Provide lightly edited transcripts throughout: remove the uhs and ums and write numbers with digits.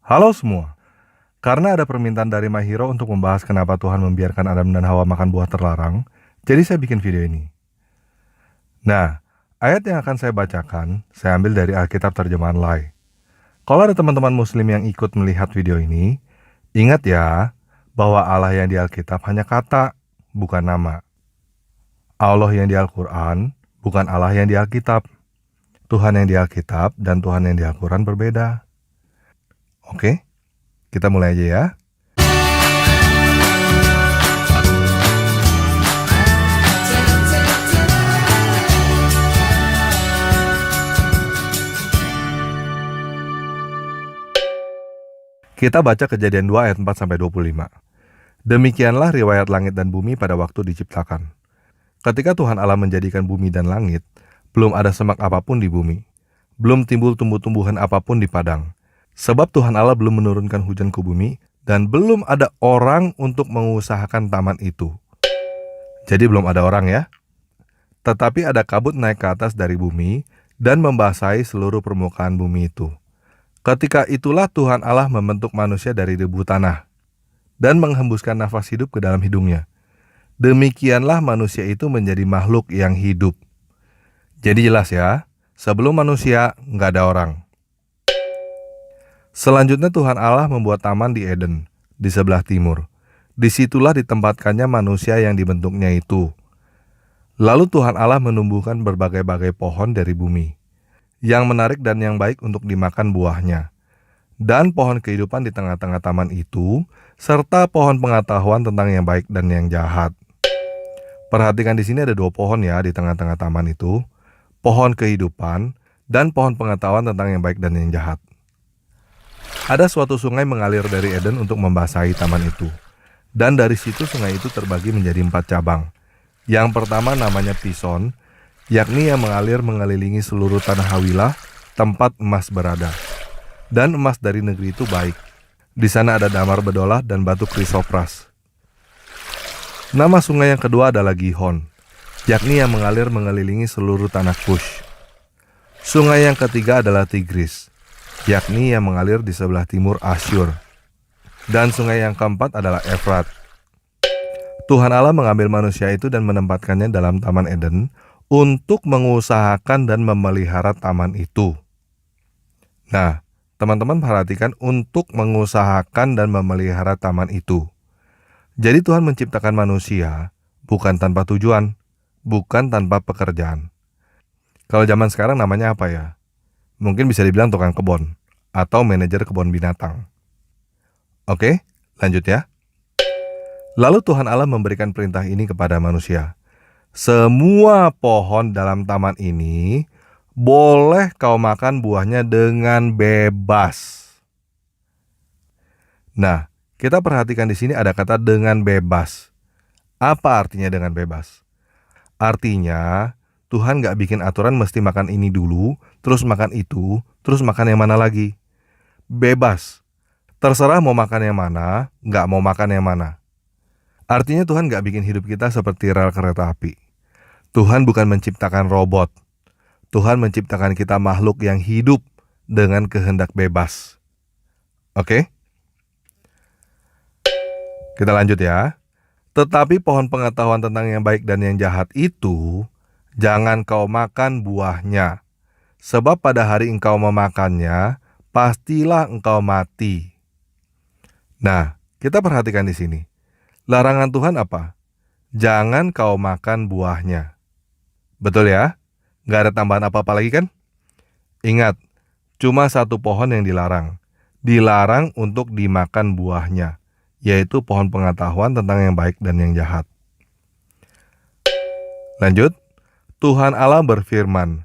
Halo semua, karena ada permintaan dari My Hero untuk membahas kenapa Tuhan membiarkan Adam dan Hawa makan buah terlarang, jadi saya bikin video ini. Nah, ayat yang akan saya bacakan, saya ambil dari Alkitab terjemahan Lai. Kalau ada teman-teman muslim yang ikut melihat video ini, ingat ya, bahwa Allah yang di Alkitab hanya kata, bukan nama. Allah yang di Al-Quran, bukan Allah yang di Alkitab. Tuhan yang di Alkitab dan Tuhan yang di Al-Quran berbeda. Oke, kita mulai aja ya. Kita baca Kejadian 2 ayat 4-25. Demikianlah riwayat langit dan bumi pada waktu diciptakan. Ketika Tuhan Allah menjadikan bumi dan langit, belum ada semak apapun di bumi. Belum timbul tumbuh-tumbuhan apapun di padang. Sebab Tuhan Allah belum menurunkan hujan ke bumi, dan belum ada orang untuk mengusahakan taman itu. Jadi belum ada orang ya. Tetapi ada kabut naik ke atas dari bumi, dan membasahi seluruh permukaan bumi itu. Ketika itulah Tuhan Allah membentuk manusia dari debu tanah dan menghembuskan nafas hidup ke dalam hidungnya. Demikianlah manusia itu menjadi makhluk yang hidup. Jadi jelas ya, sebelum manusia nggak ada orang. Selanjutnya Tuhan Allah membuat taman di Eden, di sebelah timur. Disitulah ditempatkannya manusia yang dibentuknya itu. Lalu Tuhan Allah menumbuhkan berbagai-bagai pohon dari bumi, yang menarik dan yang baik untuk dimakan buahnya, dan pohon kehidupan di tengah-tengah taman itu, serta pohon pengetahuan tentang yang baik dan yang jahat. Perhatikan di sini ada 2 pohon ya di tengah-tengah taman itu, pohon kehidupan dan pohon pengetahuan tentang yang baik dan yang jahat. Ada suatu sungai mengalir dari Eden untuk membasahi taman itu, dan dari situ sungai itu terbagi menjadi 4 cabang. Yang pertama namanya Pison, yakni yang mengalir mengelilingi seluruh tanah Hawilah, tempat emas berada. Dan emas dari negeri itu baik. Di sana ada damar bedolah dan batu krisopras. Nama sungai yang kedua adalah Gihon, yakni yang mengalir mengelilingi seluruh tanah Kush. Sungai yang ketiga adalah Tigris, yakni yang mengalir di sebelah timur Asyur. Dan sungai yang keempat adalah Efrat. Tuhan Allah mengambil manusia itu dan menempatkannya dalam Taman Eden untuk mengusahakan dan memelihara taman itu. Nah, teman-teman perhatikan untuk mengusahakan dan memelihara taman itu. Jadi Tuhan menciptakan manusia bukan tanpa tujuan, bukan tanpa pekerjaan. Kalau zaman sekarang namanya apa ya? Mungkin bisa dibilang tukang kebun atau manajer kebun binatang. Oke, lanjut ya. Lalu Tuhan Allah memberikan perintah ini kepada manusia. Semua pohon dalam taman ini boleh kau makan buahnya dengan bebas. Nah, kita perhatikan di sini ada kata dengan bebas. Apa artinya dengan bebas? Artinya, Tuhan gak bikin aturan mesti makan ini dulu, terus makan itu, terus makan yang mana lagi. Bebas. Terserah mau makan yang mana, gak mau makan yang mana. Artinya Tuhan gak bikin hidup kita seperti rel kereta api. Tuhan bukan menciptakan robot. Tuhan menciptakan kita makhluk yang hidup dengan kehendak bebas. Oke? Kita lanjut ya. Tetapi pohon pengetahuan tentang yang baik dan yang jahat itu, jangan kau makan buahnya. Sebab pada hari engkau memakannya, pastilah engkau mati. Nah, kita perhatikan di sini. Larangan Tuhan apa? Jangan kau makan buahnya. Betul ya? Gak ada tambahan apa-apa lagi kan? Ingat, cuma 1 pohon yang dilarang. Dilarang untuk dimakan buahnya, yaitu pohon pengetahuan tentang yang baik dan yang jahat. Lanjut, Tuhan Allah berfirman,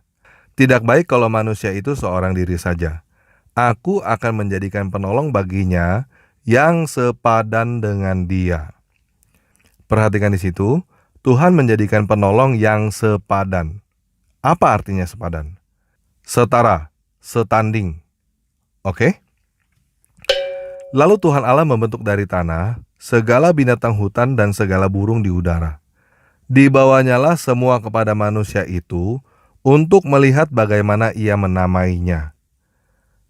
tidak baik kalau manusia itu seorang diri saja. Aku akan menjadikan penolong baginya yang sepadan dengan dia. Perhatikan di situ, Tuhan menjadikan penolong yang sepadan. Apa artinya sepadan? Setara, setanding. Oke? Lalu Tuhan Allah membentuk dari tanah segala binatang hutan dan segala burung di udara. Dibawanyalah semua kepada manusia itu untuk melihat bagaimana ia menamainya.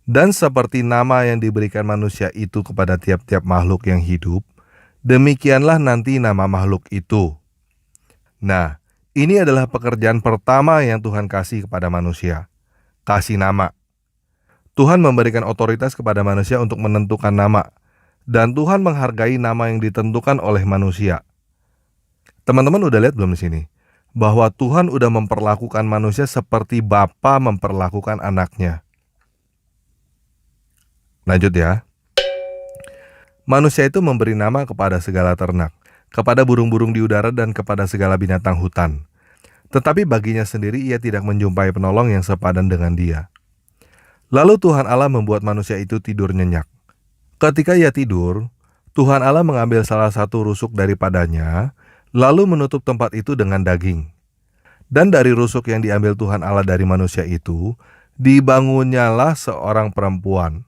Dan seperti nama yang diberikan manusia itu kepada tiap-tiap makhluk yang hidup, demikianlah nanti nama makhluk itu. Nah, ini adalah pekerjaan pertama yang Tuhan kasih kepada manusia. Kasih nama. Tuhan memberikan otoritas kepada manusia untuk menentukan nama. Dan Tuhan menghargai nama yang ditentukan oleh manusia. Teman-teman udah lihat belum di sini? Bahwa Tuhan udah memperlakukan manusia seperti Bapa memperlakukan anaknya. Lanjut ya. Manusia itu memberi nama kepada segala ternak, kepada burung-burung di udara dan kepada segala binatang hutan. Tetapi baginya sendiri ia tidak menjumpai penolong yang sepadan dengan dia. Lalu Tuhan Allah membuat manusia itu tidur nyenyak. Ketika ia tidur, Tuhan Allah mengambil salah satu rusuk daripadanya, lalu menutup tempat itu dengan daging. Dan dari rusuk yang diambil Tuhan Allah dari manusia itu, dibangunnyalah seorang perempuan,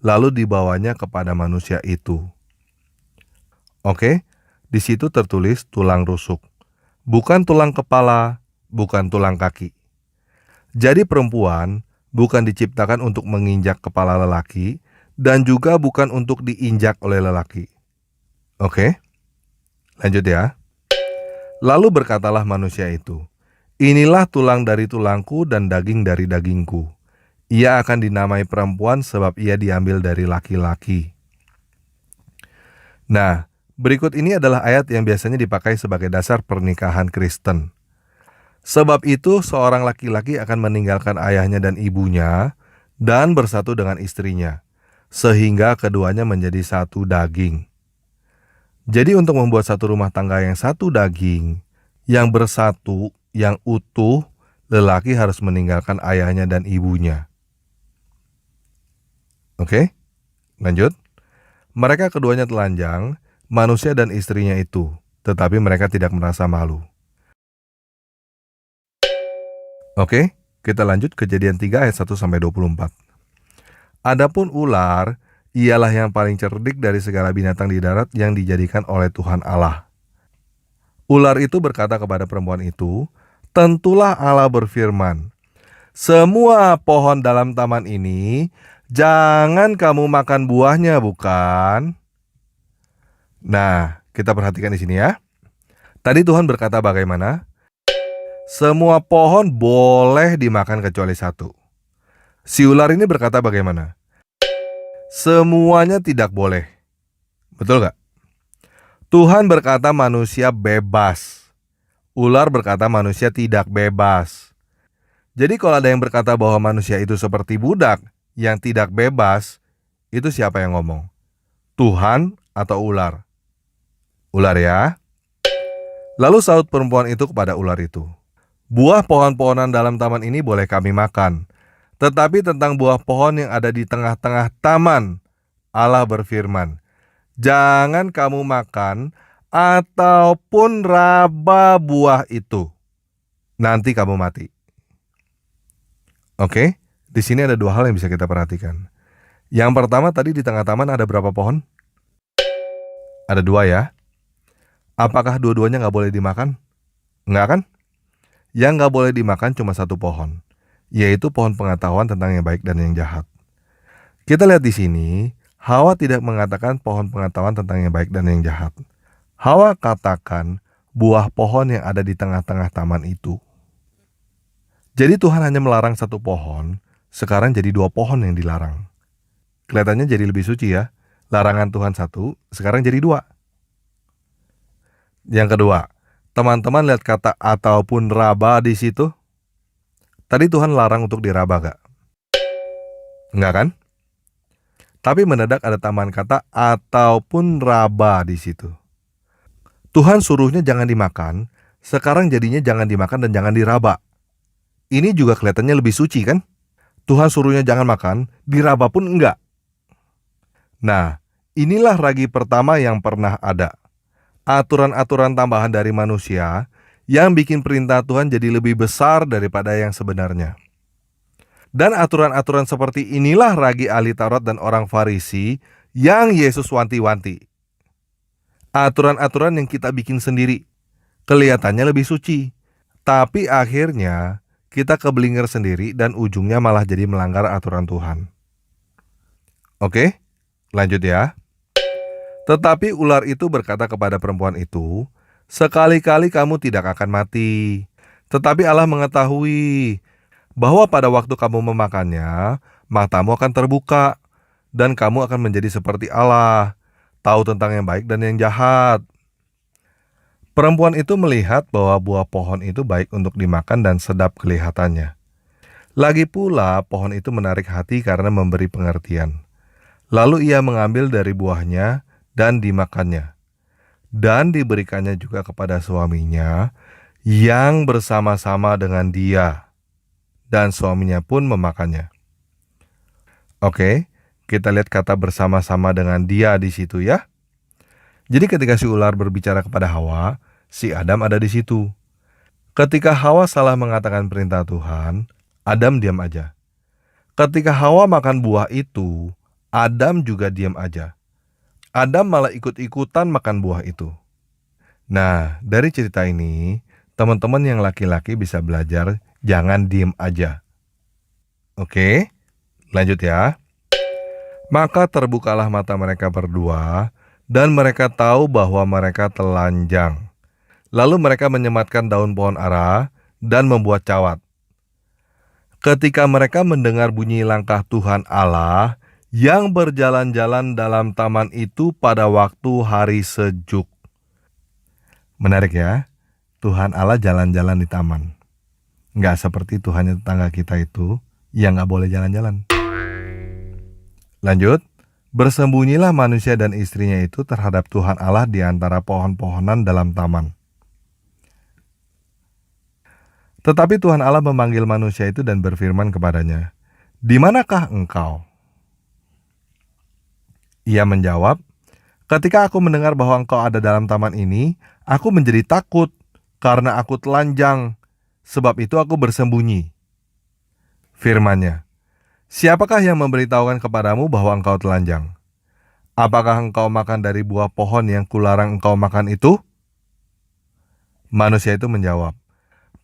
lalu dibawanya kepada manusia itu. Oke, di situ tertulis tulang rusuk. Bukan tulang kepala, bukan tulang kaki. Jadi perempuan bukan diciptakan untuk menginjak kepala lelaki, dan juga bukan untuk diinjak oleh lelaki. Oke, lanjut ya. Lalu berkatalah manusia itu, inilah tulang dari tulangku dan daging dari dagingku. Ia akan dinamai perempuan sebab ia diambil dari laki-laki. Nah, berikut ini adalah ayat yang biasanya dipakai sebagai dasar pernikahan Kristen. Sebab itu seorang laki-laki akan meninggalkan ayahnya dan ibunya dan bersatu dengan istrinya, sehingga keduanya menjadi satu daging. Jadi untuk membuat satu rumah tangga yang satu daging, yang bersatu, yang utuh, lelaki harus meninggalkan ayahnya dan ibunya. Oke, lanjut. Mereka keduanya telanjang, manusia dan istrinya itu, tetapi mereka tidak merasa malu. Oke, kita lanjut Kejadian 3 ayat 1-24. Adapun ular, ialah yang paling cerdik dari segala binatang di darat yang dijadikan oleh Tuhan Allah. Ular itu berkata kepada perempuan itu, tentulah Allah berfirman, semua pohon dalam taman ini, jangan kamu makan buahnya, bukan? Nah, kita perhatikan di sini ya. Tadi Tuhan berkata bagaimana? Semua pohon boleh dimakan kecuali satu. Si ular ini berkata bagaimana? Semuanya tidak boleh. Betul gak? Tuhan berkata manusia bebas. Ular berkata manusia tidak bebas. Jadi kalau ada yang berkata bahwa manusia itu seperti budak yang tidak bebas, itu siapa yang ngomong? Tuhan atau ular? Ular ya. Lalu saut perempuan itu kepada ular itu, buah pohon-pohonan dalam taman ini boleh kami makan. Tetapi tentang buah pohon yang ada di tengah-tengah taman, Allah berfirman, jangan kamu makan ataupun raba buah itu. Nanti kamu mati. Oke, di sini ada dua hal yang bisa kita perhatikan. Yang pertama tadi di tengah taman ada berapa pohon? Ada dua ya. Apakah dua-duanya nggak boleh dimakan? Nggak kan? Yang nggak boleh dimakan cuma satu pohon, yaitu pohon pengetahuan tentang yang baik dan yang jahat. Kita lihat di sini, Hawa tidak mengatakan pohon pengetahuan tentang yang baik dan yang jahat. Hawa katakan buah pohon yang ada di tengah-tengah taman itu. Jadi Tuhan hanya melarang satu pohon, sekarang jadi dua pohon yang dilarang. Kelihatannya jadi lebih suci ya. Larangan Tuhan satu, sekarang jadi dua. Yang kedua, teman-teman lihat kata ataupun raba di situ. Tadi Tuhan larang untuk diraba gak? Enggak kan? Tapi mendadak ada tambahan kata ataupun raba di situ. Tuhan suruhnya jangan dimakan, sekarang jadinya jangan dimakan dan jangan diraba. Ini juga kelihatannya lebih suci kan? Tuhan suruhnya jangan makan, diraba pun enggak. Nah, inilah ragi pertama yang pernah ada. Aturan-aturan tambahan dari manusia yang bikin perintah Tuhan jadi lebih besar daripada yang sebenarnya. Dan aturan-aturan seperti inilah ragi ahli Taurat dan orang Farisi yang Yesus wanti-wanti. Aturan-aturan yang kita bikin sendiri, kelihatannya lebih suci, tapi akhirnya kita keblinger sendiri dan ujungnya malah jadi melanggar aturan Tuhan. Oke, lanjut ya. Tetapi ular itu berkata kepada perempuan itu, "Sekali-kali kamu tidak akan mati. Tetapi Allah mengetahui bahwa pada waktu kamu memakannya, matamu akan terbuka, dan kamu akan menjadi seperti Allah, tahu tentang yang baik dan yang jahat." Perempuan itu melihat bahwa buah pohon itu baik untuk dimakan dan sedap kelihatannya. Lagi pula pohon itu menarik hati karena memberi pengertian. Lalu ia mengambil dari buahnya dan dimakannya. Dan diberikannya juga kepada suaminya yang bersama-sama dengan dia. Dan suaminya pun memakannya. Oke, kita lihat kata bersama-sama dengan dia di situ ya. Jadi ketika si ular berbicara kepada Hawa, si Adam ada di situ. Ketika Hawa salah mengatakan perintah Tuhan, Adam diam aja. Ketika Hawa makan buah itu, Adam juga diam aja. Adam malah ikut-ikutan makan buah itu. Nah, dari cerita ini, teman-teman yang laki-laki bisa belajar jangan diem aja. Oke, lanjut ya. Maka terbukalah mata mereka berdua, dan mereka tahu bahwa mereka telanjang. Lalu mereka menyematkan daun pohon ara dan membuat cawat. Ketika mereka mendengar bunyi langkah Tuhan Allah yang berjalan-jalan dalam taman itu pada waktu hari sejuk. Menarik ya, Tuhan Allah jalan-jalan di taman. Nggak seperti Tuhan tetangga kita itu yang nggak boleh jalan-jalan. Lanjut, bersembunyilah manusia dan istrinya itu terhadap Tuhan Allah di antara pohon-pohonan dalam taman. Tetapi Tuhan Allah memanggil manusia itu dan berfirman kepadanya, "Di manakah engkau?" Ia menjawab, "Ketika aku mendengar bahwa engkau ada dalam taman ini, aku menjadi takut karena aku telanjang, sebab itu aku bersembunyi." Firman-Nya, "Siapakah yang memberitahukan kepadamu bahwa engkau telanjang? Apakah engkau makan dari buah pohon yang kularang engkau makan itu?" Manusia itu menjawab,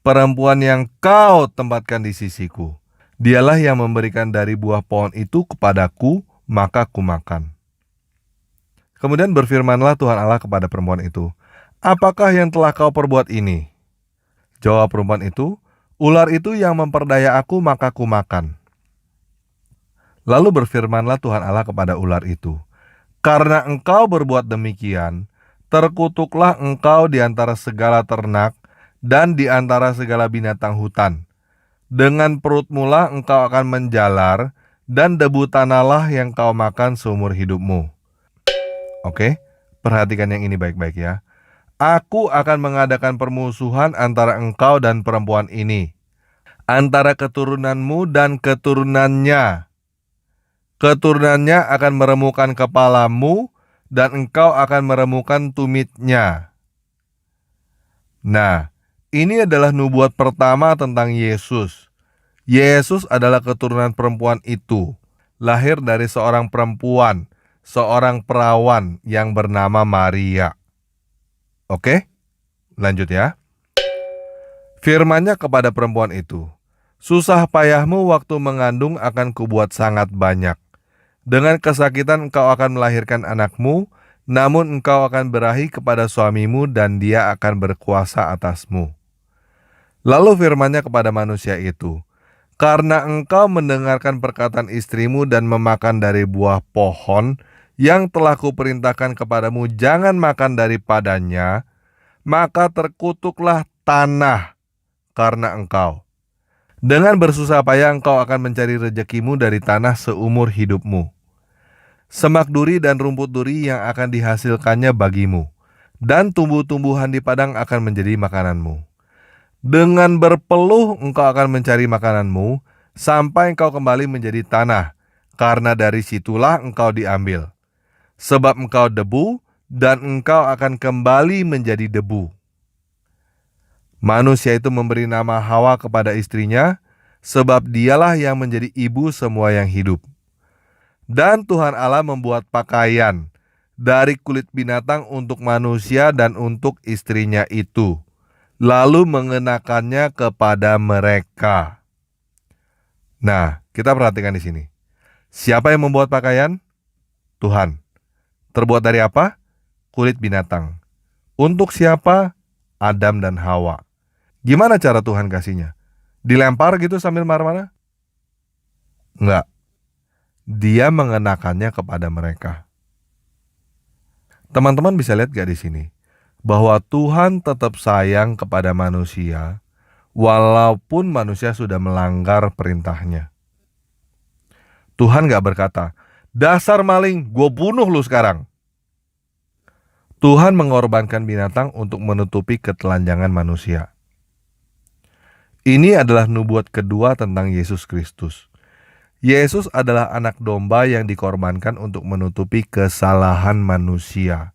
"Perempuan yang kau tempatkan di sisiku, dialah yang memberikan dari buah pohon itu kepadaku, maka kumakan." Kemudian berfirmanlah Tuhan Allah kepada perempuan itu, "Apakah yang telah kau perbuat ini?" Jawab perempuan itu, "Ular itu yang memperdaya aku, maka kumakan." Lalu berfirmanlah Tuhan Allah kepada ular itu, "Karena engkau berbuat demikian, terkutuklah engkau di antara segala ternak dan di antara segala binatang hutan. Dengan perutmulah engkau akan menjalar, dan debu tanahlah yang kau makan seumur hidupmu." Oke, perhatikan yang ini baik-baik ya. "Aku akan mengadakan permusuhan antara engkau dan perempuan ini, antara keturunanmu dan keturunannya. Keturunannya akan meremukkan kepalamu, dan engkau akan meremukkan tumitnya." Nah, ini adalah nubuat pertama tentang Yesus. Yesus adalah keturunan perempuan itu, lahir dari seorang perempuan, seorang perawan yang bernama Maria. Oke, lanjut ya. Firman-Nya kepada perempuan itu, "Susah payahmu waktu mengandung akan kubuat sangat banyak. Dengan kesakitan engkau akan melahirkan anakmu, namun engkau akan berahi kepada suamimu dan dia akan berkuasa atasmu." Lalu firman-Nya kepada manusia itu, "Karena engkau mendengarkan perkataan istrimu dan memakan dari buah pohon yang telah kuperintahkan kepadamu jangan makan daripadanya, maka terkutuklah tanah karena engkau. Dengan bersusah payah engkau akan mencari rezekimu dari tanah seumur hidupmu. Semak duri dan rumput duri yang akan dihasilkannya bagimu, dan tumbuh-tumbuhan di padang akan menjadi makananmu. Dengan berpeluh engkau akan mencari makananmu, sampai engkau kembali menjadi tanah, karena dari situlah engkau diambil. Sebab engkau debu, dan engkau akan kembali menjadi debu." Manusia itu memberi nama Hawa kepada istrinya, sebab dialah yang menjadi ibu semua yang hidup. Dan Tuhan Allah membuat pakaian dari kulit binatang untuk manusia dan untuk istrinya itu, lalu mengenakannya kepada mereka. Nah, kita perhatikan di sini. Siapa yang membuat pakaian? Tuhan. Terbuat dari apa? Kulit binatang. Untuk siapa? Adam dan Hawa. Gimana cara Tuhan kasihnya? Dilempar gitu sambil marah-marah? Enggak. Dia mengenakannya kepada mereka. Teman-teman bisa lihat gak di sini? Bahwa Tuhan tetap sayang kepada manusia, walaupun manusia sudah melanggar perintahnya. Tuhan gak berkata, dasar maling, gue bunuh lu sekarang. Tuhan mengorbankan binatang untuk menutupi ketelanjangan manusia. Ini adalah nubuat kedua tentang Yesus Kristus. Yesus adalah anak domba yang dikorbankan untuk menutupi kesalahan manusia.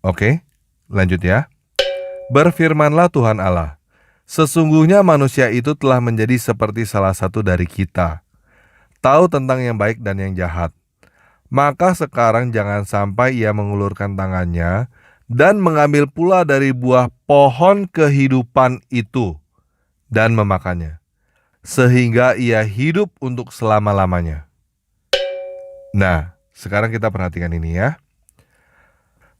Oke, lanjut ya. Berfirmanlah Tuhan Allah, sesungguhnya manusia itu telah menjadi seperti salah satu dari kita, tahu tentang yang baik dan yang jahat. Maka sekarang jangan sampai ia mengulurkan tangannya dan mengambil pula dari buah pohon kehidupan itu dan memakannya, sehingga ia hidup untuk selama-lamanya. Nah, sekarang kita perhatikan ini ya.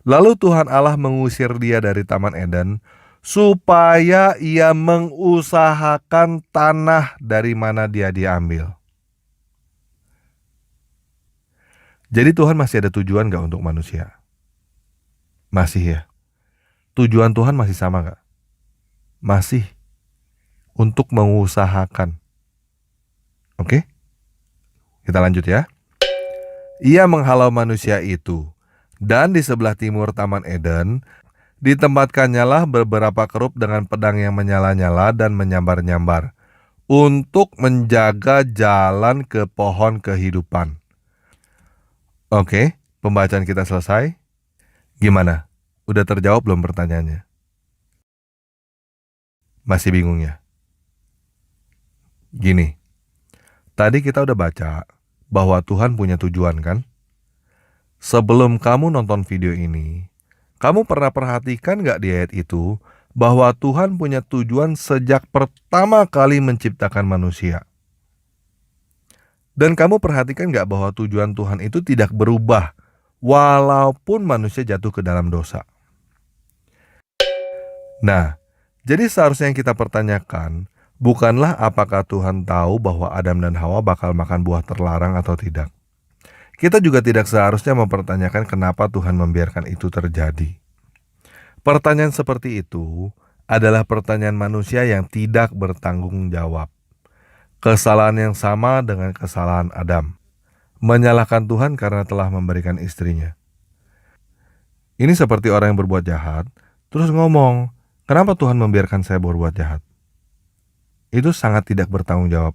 Lalu Tuhan Allah mengusir dia dari Taman Eden supaya ia mengusahakan tanah dari mana dia diambil. Jadi Tuhan masih ada tujuan gak untuk manusia? Masih ya. Tujuan Tuhan masih sama gak? Masih. Untuk mengusahakan. Oke? Kita lanjut ya. Ia menghalau manusia itu. Dan di sebelah timur Taman Eden, ditempatkannya beberapa kerup dengan pedang yang menyala-nyala dan menyambar-nyambar, untuk menjaga jalan ke pohon kehidupan. Oke, pembacaan kita selesai. Gimana? Udah terjawab belum pertanyaannya? Masih bingung ya? Gini, tadi kita udah baca bahwa Tuhan punya tujuan kan? Sebelum kamu nonton video ini, kamu pernah perhatikan gak di ayat itu bahwa Tuhan punya tujuan sejak pertama kali menciptakan manusia? Dan kamu perhatikan gak bahwa tujuan Tuhan itu tidak berubah walaupun manusia jatuh ke dalam dosa? Nah, jadi seharusnya yang kita pertanyakan bukanlah apakah Tuhan tahu bahwa Adam dan Hawa bakal makan buah terlarang atau tidak. Kita juga tidak seharusnya mempertanyakan kenapa Tuhan membiarkan itu terjadi. Pertanyaan seperti itu adalah pertanyaan manusia yang tidak bertanggung jawab. Kesalahan yang sama dengan kesalahan Adam. Menyalahkan Tuhan karena telah memberikan istrinya. Ini seperti orang yang berbuat jahat, terus ngomong, kenapa Tuhan membiarkan saya berbuat jahat? Itu sangat tidak bertanggung jawab.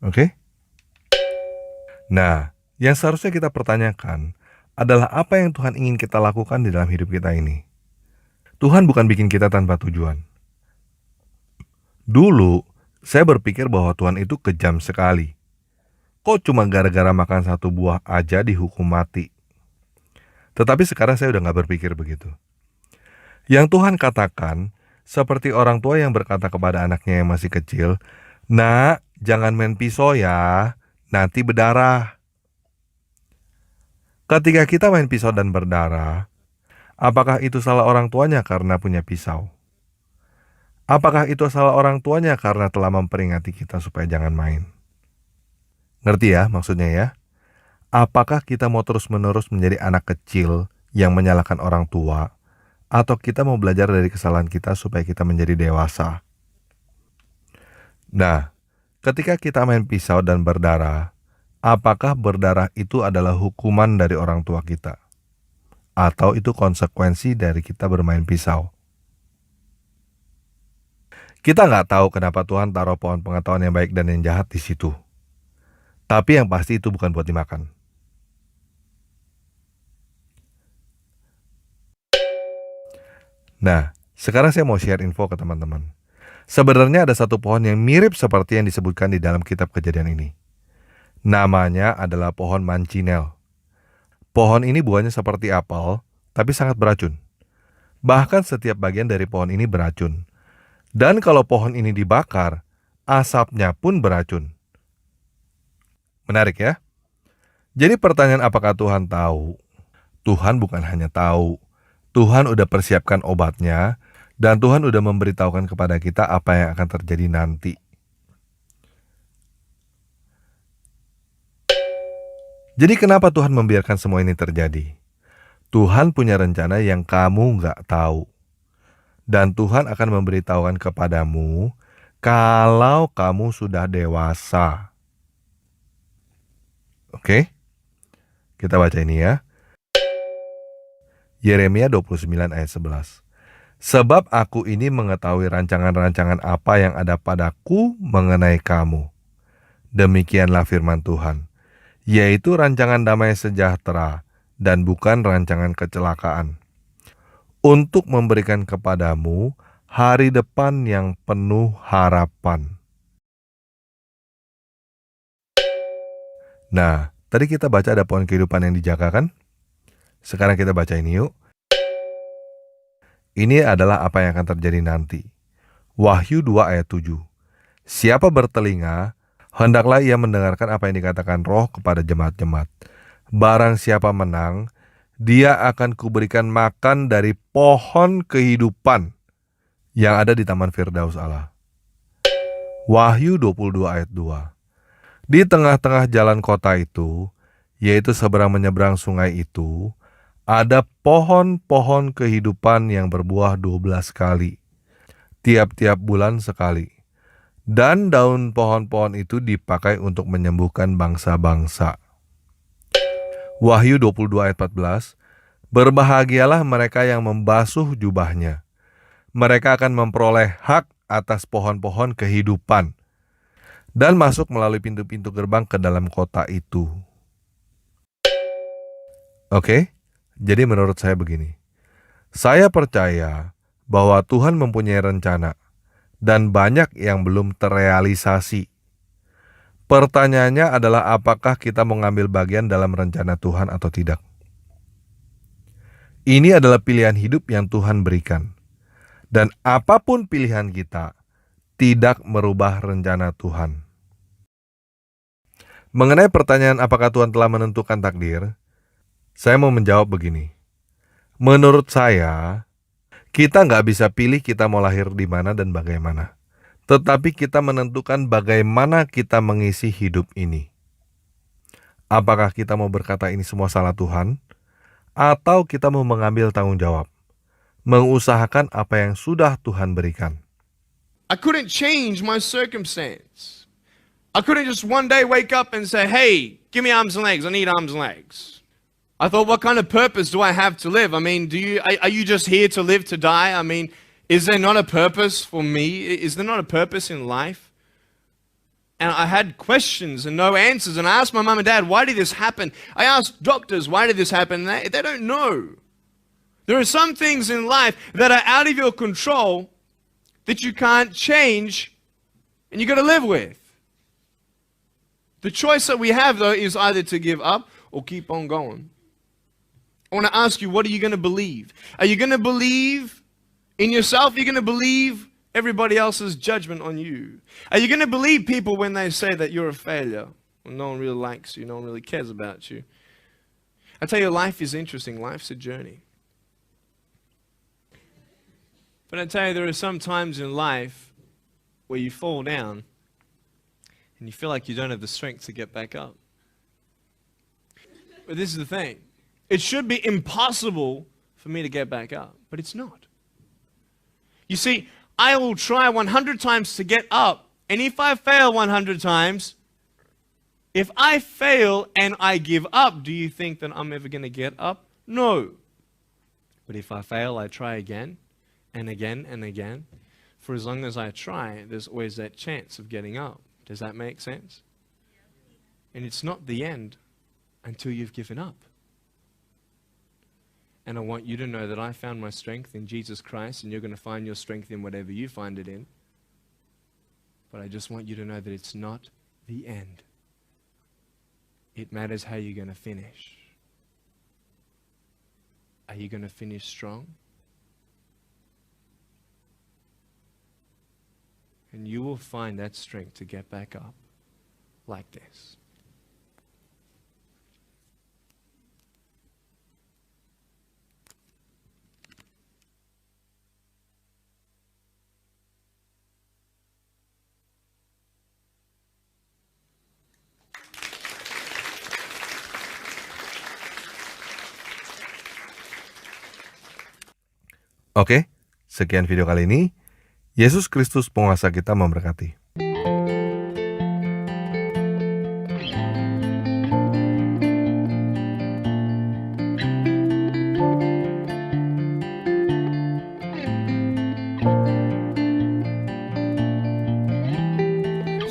Oke? Nah, yang seharusnya kita pertanyakan adalah apa yang Tuhan ingin kita lakukan di dalam hidup kita ini. Tuhan bukan bikin kita tanpa tujuan. Dulu, saya berpikir bahwa Tuhan itu kejam sekali. Kok cuma gara-gara makan satu buah aja dihukum mati? Tetapi sekarang saya udah gak berpikir begitu. Yang Tuhan katakan, seperti orang tua yang berkata kepada anaknya yang masih kecil, "Nak, jangan main pisau ya, nanti berdarah." Ketika kita main pisau dan berdarah, apakah itu salah orang tuanya karena punya pisau? Apakah itu salah orang tuanya karena telah memperingati kita supaya jangan main? Ngerti ya maksudnya ya? Apakah kita mau terus-menerus menjadi anak kecil yang menyalahkan orang tua? Atau kita mau belajar dari kesalahan kita supaya kita menjadi dewasa? Nah, ketika kita main pisau dan berdarah, apakah berdarah itu adalah hukuman dari orang tua kita? Atau itu konsekuensi dari kita bermain pisau? Kita nggak tahu kenapa Tuhan taruh pohon pengetahuan yang baik dan yang jahat di situ. Tapi yang pasti itu bukan buat dimakan. Nah, sekarang saya mau share info ke teman-teman. Sebenarnya ada satu pohon yang mirip seperti yang disebutkan di dalam kitab Kejadian ini. Namanya adalah pohon mancinel. Pohon ini buahnya seperti apel, tapi sangat beracun. Bahkan setiap bagian dari pohon ini beracun. Dan kalau pohon ini dibakar, asapnya pun beracun. Menarik ya? Jadi pertanyaan apakah Tuhan tahu? Tuhan bukan hanya tahu. Tuhan udah persiapkan obatnya dan Tuhan udah memberitahukan kepada kita apa yang akan terjadi nanti. Jadi kenapa Tuhan membiarkan semua ini terjadi? Tuhan punya rencana yang kamu nggak tahu. Dan Tuhan akan memberitahukan kepadamu kalau kamu sudah dewasa. Oke? Kita baca ini ya. Yeremia 29 ayat 11. Sebab aku ini mengetahui rancangan-rancangan apa yang ada padaku mengenai kamu. Demikianlah firman Tuhan, yaitu rancangan damai sejahtera dan bukan rancangan kecelakaan, untuk memberikan kepadamu hari depan yang penuh harapan. Nah, tadi kita baca ada pohon kehidupan yang dijaga kan? Sekarang kita baca ini yuk. Ini adalah apa yang akan terjadi nanti. Wahyu 2 ayat 7. Siapa bertelinga, hendaklah ia mendengarkan apa yang dikatakan Roh kepada jemaat-jemaat. Barang siapa menang, dia akan kuberikan makan dari pohon kehidupan yang ada di Taman Firdaus Allah. Wahyu 22 ayat 2. Di tengah-tengah jalan kota itu, yaitu seberang menyeberang sungai itu, ada pohon-pohon kehidupan yang berbuah 12 kali, tiap-tiap bulan sekali. Dan daun pohon-pohon itu dipakai untuk menyembuhkan bangsa-bangsa. Wahyu 22 ayat 14. Berbahagialah mereka yang membasuh jubahnya. Mereka akan memperoleh hak atas pohon-pohon kehidupan dan masuk melalui pintu-pintu gerbang ke dalam kota itu. Oke, jadi menurut saya begini. Saya percaya bahwa Tuhan mempunyai rencana dan banyak yang belum terrealisasi. Pertanyaannya adalah apakah kita mengambil bagian dalam rencana Tuhan atau tidak. Ini adalah pilihan hidup yang Tuhan berikan. Dan apapun pilihan kita, tidak merubah rencana Tuhan. Mengenai pertanyaan apakah Tuhan telah menentukan takdir, saya mau menjawab begini. Menurut saya, kita nggak bisa pilih kita mau lahir di mana dan bagaimana. Tetapi kita menentukan bagaimana kita mengisi hidup ini. Apakah kita mau berkata ini semua salah Tuhan? Atau kita mau mengambil tanggung jawab? Mengusahakan apa yang sudah Tuhan berikan. I couldn't change my circumstance. I couldn't just one day wake up and say, hey, give me arms and legs. I need arms and legs. I thought, what kind of purpose do I have to live? I mean, are you just here to live, to die? I mean, is there not a purpose for me? Is there not a purpose in life? And I had questions and no answers. And I asked my mum and dad, why did this happen? I asked doctors, why did this happen? And they don't know. There are some things in life that are out of your control that you can't change and you got to live with. The choice that we have, though, is either to give up or keep on going. I want to ask you, what are you going to believe? Are you going to believe in yourself? Are you going to believe everybody else's judgment on you? Are you going to believe people when they say that you're a failure? Well, no one really likes you. No one really cares about you. I tell you, life is interesting. Life's a journey. But I tell you, there are some times in life where you fall down and you feel like you don't have the strength to get back up. But this is the thing. It should be impossible for me to get back up, but it's not. You see, I will try 100 times to get up, and if I fail 100 times, if I fail and I give up, do you think that I'm ever going to get up? No. But if I fail, I try again and again and again. For as long as I try, there's always that chance of getting up. Does that make sense? And it's not the end until you've given up. And I want you to know that I found my strength in Jesus Christ, and you're going to find your strength in whatever you find it in. But I just want you to know that it's not the end. It matters how you're going to finish. Are you going to finish strong? And you will find that strength to get back up like this. Oke, sekian video kali ini. Yesus Kristus penguasa kita memberkati.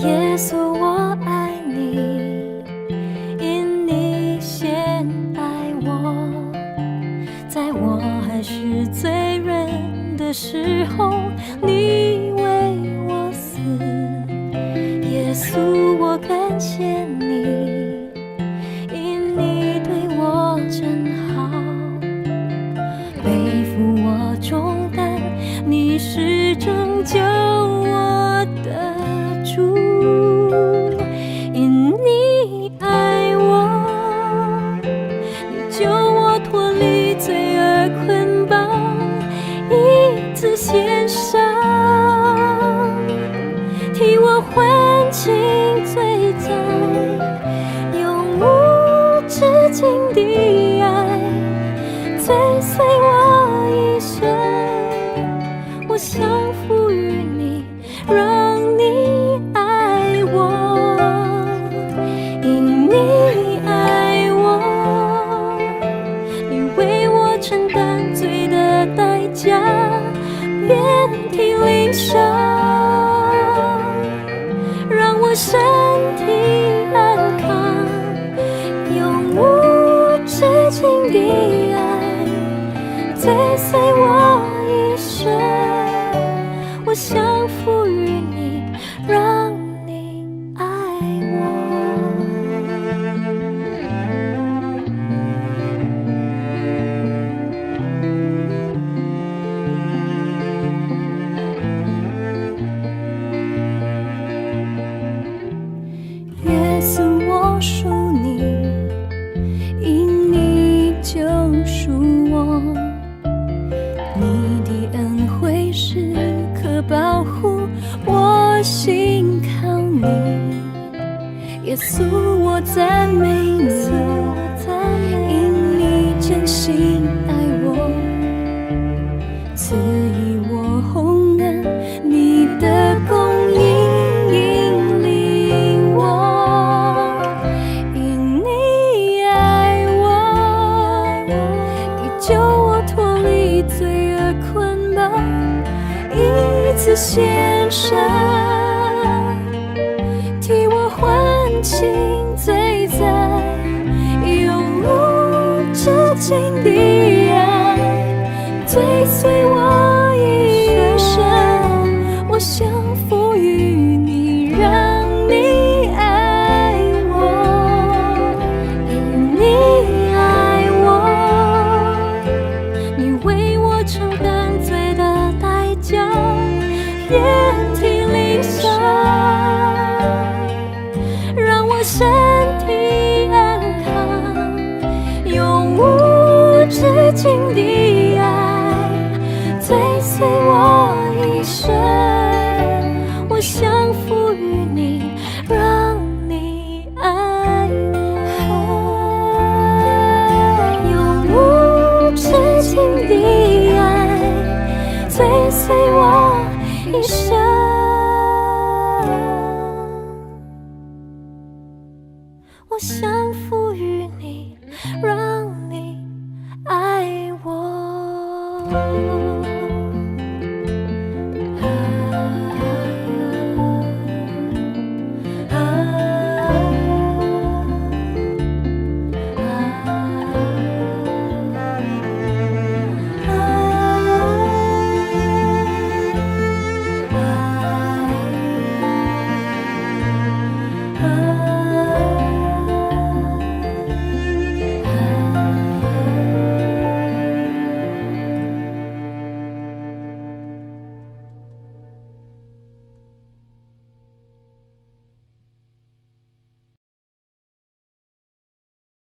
耶稣，我爱你，因你先爱我，在我还是罪人的时候，你为我死。耶稣，我感谢你，因你对我真好，背负我重担，你是拯救我的主。因你爱我，你救我脱离罪恶捆绑，一次献上，替我还清罪债，永无止境的爱追随我一生，我降服于你，让你爱我。因你爱我，你为我承担罪的代价，遍体鳞伤，让我身体安康，永无止境的爱追随我一生，我降服于你，让你爱我。耶稣，我属你，因你救赎我，你的恩惠是可保护，我信靠你。耶稣，我赞美你，因你真心爱我，赐予我洪恩，你的供应引领我。因你爱我，你救我脱离罪恶捆绑，一次献上，替我还清罪债，永无止境的